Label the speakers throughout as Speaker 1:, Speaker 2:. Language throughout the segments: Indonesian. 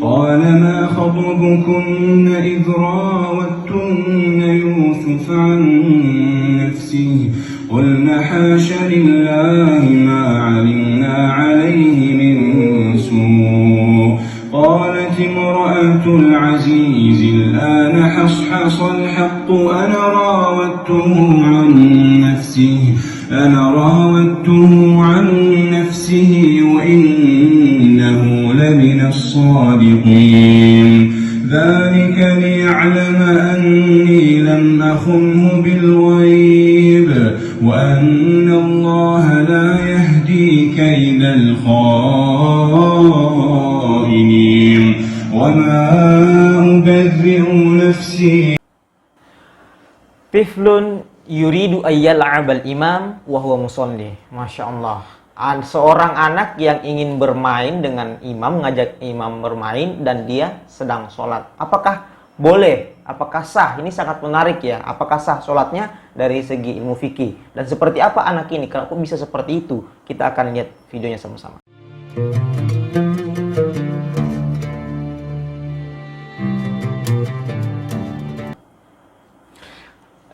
Speaker 1: قال ما خطبكن إذ راوتن يوسف عن نفسه قلن حاش لله ما علمنا عليه من سوء قالت امرأة العزيز الآن حصحص الحق أنا راودته عن نفسه وإنه لمن الصادقين ذلك ليعلم أني لم أخنه بالغيب وأن الله لا يهدي كيد الخائنين وما أبرئ نفسي.
Speaker 2: Tiflun yuridu ayyal'abal imam wa huwa musolli. Masya Allah. Seorang anak yang ingin bermain dengan imam, ngajak imam bermain dan dia sedang sholat. Apakah boleh? Apakah sah? Ini sangat menarik ya. Apakah sah sholatnya dari segi ilmu fikih? Dan seperti apa anak ini? Kenapa bisa seperti itu? Kita akan lihat videonya sama-sama.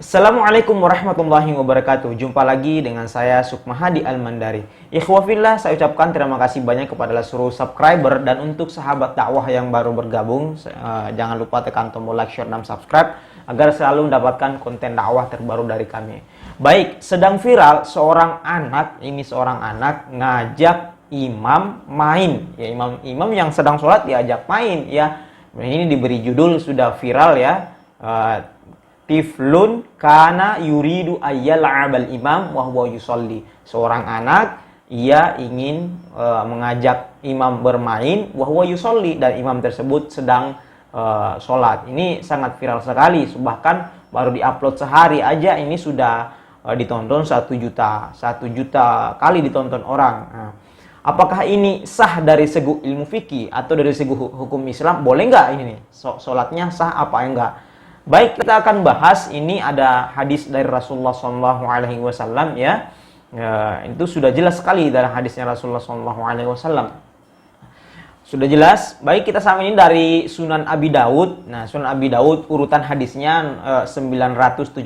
Speaker 2: Assalamualaikum warahmatullahi wabarakatuh. Jumpa lagi dengan saya Sukmahadi Al-Mandari. Ikhwafillah, saya ucapkan terima kasih banyak kepada seluruh subscriber. Dan untuk sahabat dakwah yang baru bergabung, jangan lupa tekan tombol like, share, dan subscribe agar selalu mendapatkan konten dakwah terbaru dari kami. Baik, sedang viral seorang anak ngajak imam main. Ya, imam yang sedang sholat diajak main ya. Ini diberi judul, sudah viral ya. Tiflun kana yuridu ayyal'abal imam wa huwa yusolli. Seorang anak, ia ingin mengajak imam bermain wa huwa yusolli, dan imam tersebut sedang sholat. Ini sangat viral sekali. Bahkan baru diupload sehari aja ini sudah ditonton 1 juta kali ditonton orang. Nah, apakah ini sah dari segi ilmu fikih atau dari segi hukum Islam? Boleh nggak ini nih? Sholatnya sah apa enggak? Baik, kita akan bahas. Ini ada hadis dari Rasulullah SAW ya. Itu sudah jelas sekali dalam hadisnya Rasulullah SAW. Sudah jelas. Baik, kita sama ini dari Sunan Abi Dawud. Nah, Sunan Abi Dawud urutan hadisnya 917.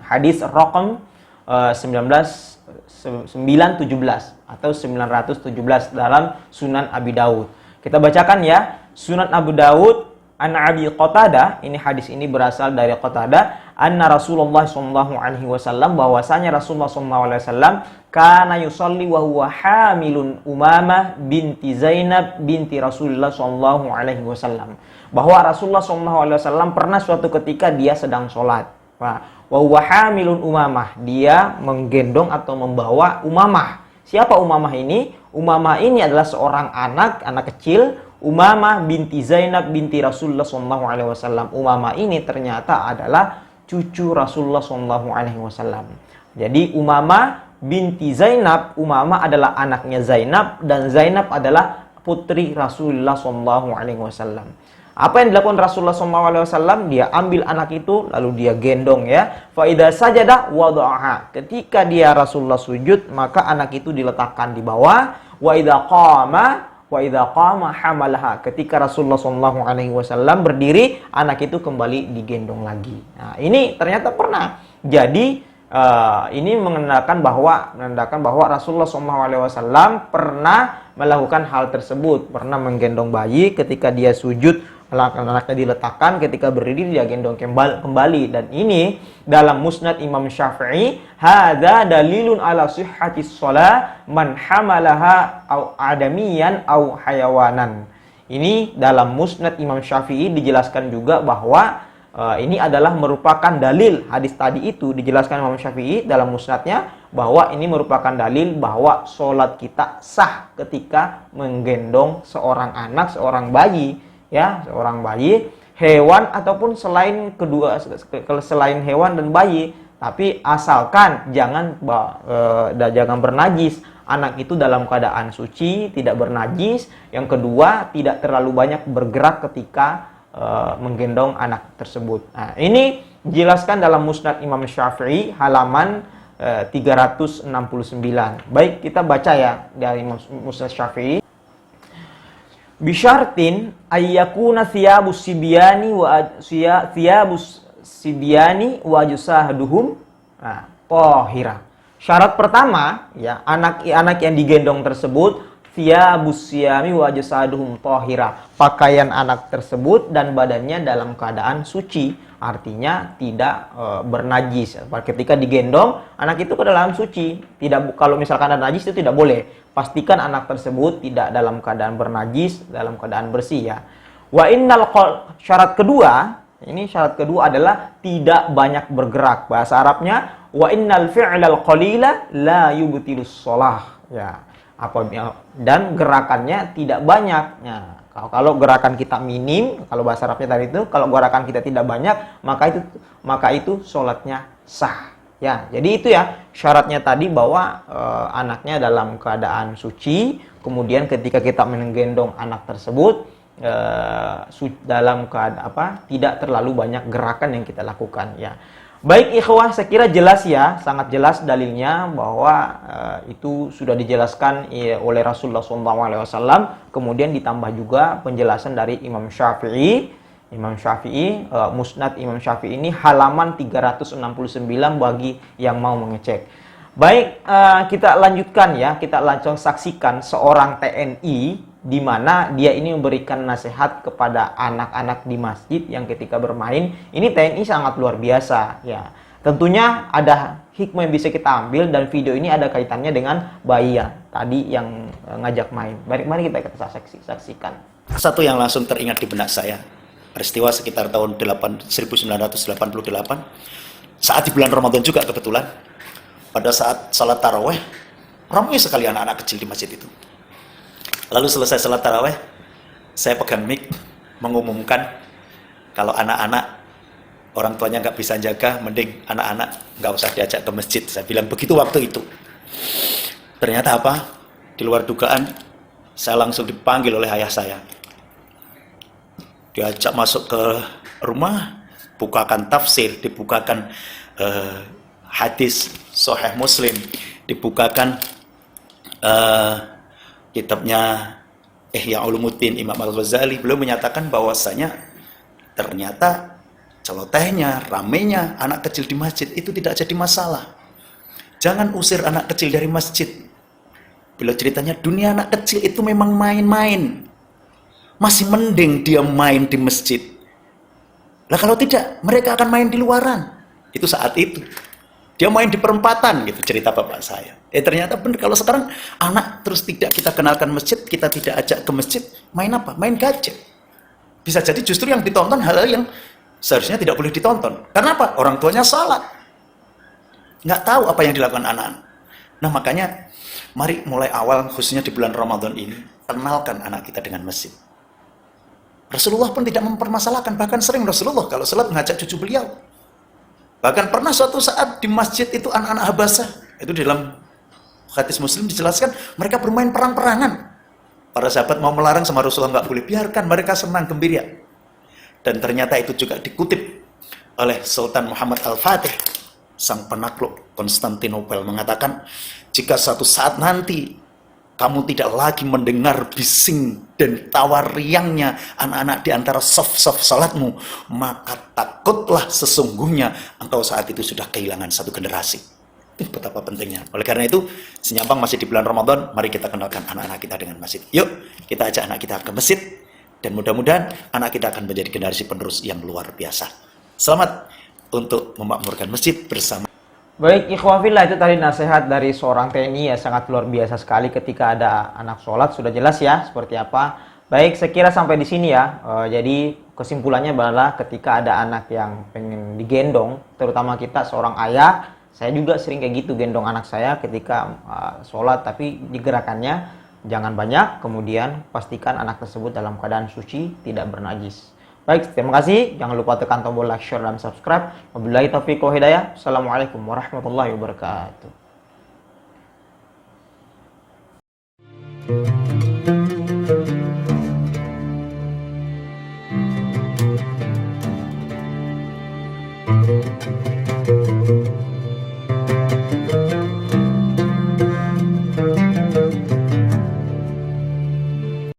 Speaker 2: Hadis raqam 917 atau 917 dalam Sunan Abi Dawud. Kita bacakan ya. Sunan Abi Dawud An Abi Qatadah, ini hadis ini berasal dari Qatadah, anna Rasulullah SAW, bahwasanya Rasulullah SAW kana yusalli wa huwa hamilun Umamah binti Zainab binti Rasulullah SAW. Bahwa Rasulullah SAW pernah suatu ketika dia sedang sholat. Wa huwa hamilun Umamah, dia menggendong atau membawa Umamah. Siapa Umamah ini? Umamah ini adalah seorang anak kecil, Umamah binti Zainab binti Rasulullah SAW. Umamah ini ternyata adalah cucu Rasulullah SAW. Jadi Umamah binti Zainab, Umamah adalah anaknya Zainab, dan Zainab adalah putri Rasulullah SAW. Apa yang dilakukan Rasulullah SAW? Dia ambil anak itu lalu dia gendong ya. Fa idza sajada wada'aha. Ketika dia Rasulullah sujud, maka anak itu diletakkan di bawah. Wa idza qama hamalaha. Ketika Rasulullah SAW berdiri, anak itu kembali digendong lagi. Nah, ini ternyata pernah. Jadi ini menandakan bahwa Rasulullah SAW pernah melakukan hal tersebut, pernah menggendong bayi ketika dia sujud. Anaknya diletakkan, ketika berdiri dia gendong kembali. Dan ini dalam Musnad Imam Syafi'i, hadza dalilun ala sihhatis shalah man hamalaha au adamiyan au hayawanan. Ini dalam Musnad Imam Syafi'i dijelaskan juga bahwa ini adalah merupakan dalil. Hadis tadi itu dijelaskan Imam Syafi'i dalam musnadnya bahwa ini merupakan dalil bahwa sholat kita sah ketika menggendong seorang anak, seorang bayi. Ya, seorang bayi, hewan ataupun selain hewan dan bayi, tapi asalkan jangan bernajis. Anak itu dalam keadaan suci, tidak bernajis. Yang kedua, tidak terlalu banyak bergerak ketika menggendong anak tersebut. Nah, ini dijelaskan dalam Musnad Imam Syafi'i halaman 369. Baik, kita baca ya dari Musnad Syafi'i. Bisyartin ayyakuna thiyabus sibyani wa jusahduhum tahira. Syarat pertama ya, anak yang digendong tersebut thiyabus siyami wa jusahduhum tahira. Pakaian anak tersebut dan badannya dalam keadaan suci, artinya tidak bernajis. Ketika digendong, anak itu ke dalam suci. Tidak, kalau misalkan ada najis itu tidak boleh. Pastikan anak tersebut tidak dalam keadaan bernajis, dalam keadaan bersih ya. Syarat kedua, ini syarat kedua adalah tidak banyak bergerak. Bahasa Arabnya wa innal fi'lal qalila la yubtilus shalah ya. Dan gerakannya tidak banyak. Ya, kalau gerakan kita minim, kalau bahasa Arabnya tadi itu, kalau gerakan kita tidak banyak, maka itu sholatnya sah. Ya, jadi itu ya syaratnya tadi bahwa anaknya dalam keadaan suci, kemudian ketika kita menggendong anak tersebut dalam keadaan tidak terlalu banyak gerakan yang kita lakukan ya. Baik ikhwah, saya kira jelas ya, sangat jelas dalilnya bahwa itu sudah dijelaskan oleh Rasulullah SAW, kemudian ditambah juga penjelasan dari Imam Syafi'i. Musnad Imam Syafi'i ini halaman 369 bagi yang mau mengecek. Baik, kita lanjutkan ya, kita langsung saksikan seorang TNI di mana dia ini memberikan nasihat kepada anak-anak di masjid yang ketika bermain. Ini TNI sangat luar biasa ya. Tentunya ada hikmah yang bisa kita ambil, dan video ini ada kaitannya dengan bayi ya, tadi yang ngajak main. Baik, mari kita saksikan.
Speaker 3: Satu yang langsung teringat di benak saya, peristiwa sekitar tahun 1988, saat di bulan Ramadan juga kebetulan, pada saat salat taraweh, ramai sekali anak-anak kecil di masjid itu. Lalu selesai salat taraweh, saya pegang mic mengumumkan kalau anak-anak orang tuanya nggak bisa jaga, mending anak-anak nggak usah diajak ke masjid. Saya bilang begitu waktu itu. Ternyata apa? Di luar dugaan, saya langsung dipanggil oleh ayah saya. Diajak masuk ke rumah, bukakan tafsir, dibukakan hadis Sahih Muslim, dibukakan kitabnya Ihya Ulumuddin Imam Al-Ghazali. Beliau menyatakan bahwasanya ternyata celotehnya, ramenya anak kecil di masjid itu tidak jadi masalah. Jangan usir anak kecil dari masjid. Beliau ceritanya dunia anak kecil itu memang main-main. Masih mending dia main di masjid. Lah kalau tidak, mereka akan main di luaran. Itu saat itu. Dia main di perempatan gitu, cerita bapak saya. Ternyata benar, kalau sekarang anak terus tidak kita kenalkan masjid, kita tidak ajak ke masjid, main apa? Main gadget. Bisa jadi justru yang ditonton hal-hal yang seharusnya tidak boleh ditonton. Karena apa? Orang tuanya salat. Nggak tahu apa yang dilakukan anak-anak. Nah makanya, mari mulai awal, khususnya di bulan Ramadan ini, kenalkan anak kita dengan masjid. Rasulullah pun tidak mempermasalahkan, bahkan sering Rasulullah kalau salat mengajak cucu beliau. Bahkan pernah suatu saat di masjid itu anak-anak Habasah, itu dalam hadis Muslim dijelaskan, mereka bermain perang-perangan. Para sahabat mau melarang sama Rasulullah, nggak boleh, biarkan mereka senang gembira. Dan ternyata itu juga dikutip oleh Sultan Muhammad Al-Fatih, sang penakluk Konstantinopel, mengatakan, jika suatu saat nanti kamu tidak lagi mendengar bising dan tawa riangnya anak-anak di antara saf-saf salatmu, maka takutlah sesungguhnya engkau saat itu sudah kehilangan satu generasi. Betapa pentingnya. Oleh karena itu, senyampang masih di bulan Ramadan, mari kita kenalkan anak-anak kita dengan masjid. Yuk, kita ajak anak kita ke masjid, dan mudah-mudahan anak kita akan menjadi generasi penerus yang luar biasa. Selamat untuk memakmurkan masjid bersama.
Speaker 2: Baik, ikhwah fillah, itu tadi nasihat dari seorang TNI ya, sangat luar biasa sekali ketika ada anak sholat. Sudah jelas ya seperti apa. Baik, saya kira sampai di sini ya. Jadi kesimpulannya adalah ketika ada anak yang pengen digendong, terutama kita seorang ayah, saya juga sering kayak gitu gendong anak saya ketika sholat, tapi digerakannya jangan banyak, kemudian pastikan anak tersebut dalam keadaan suci, tidak bernajis. Baik, terima kasih. Jangan lupa tekan tombol like, share, dan subscribe. Wabillahi taufiq wal hidayah. Assalamualaikum warahmatullahi wabarakatuh.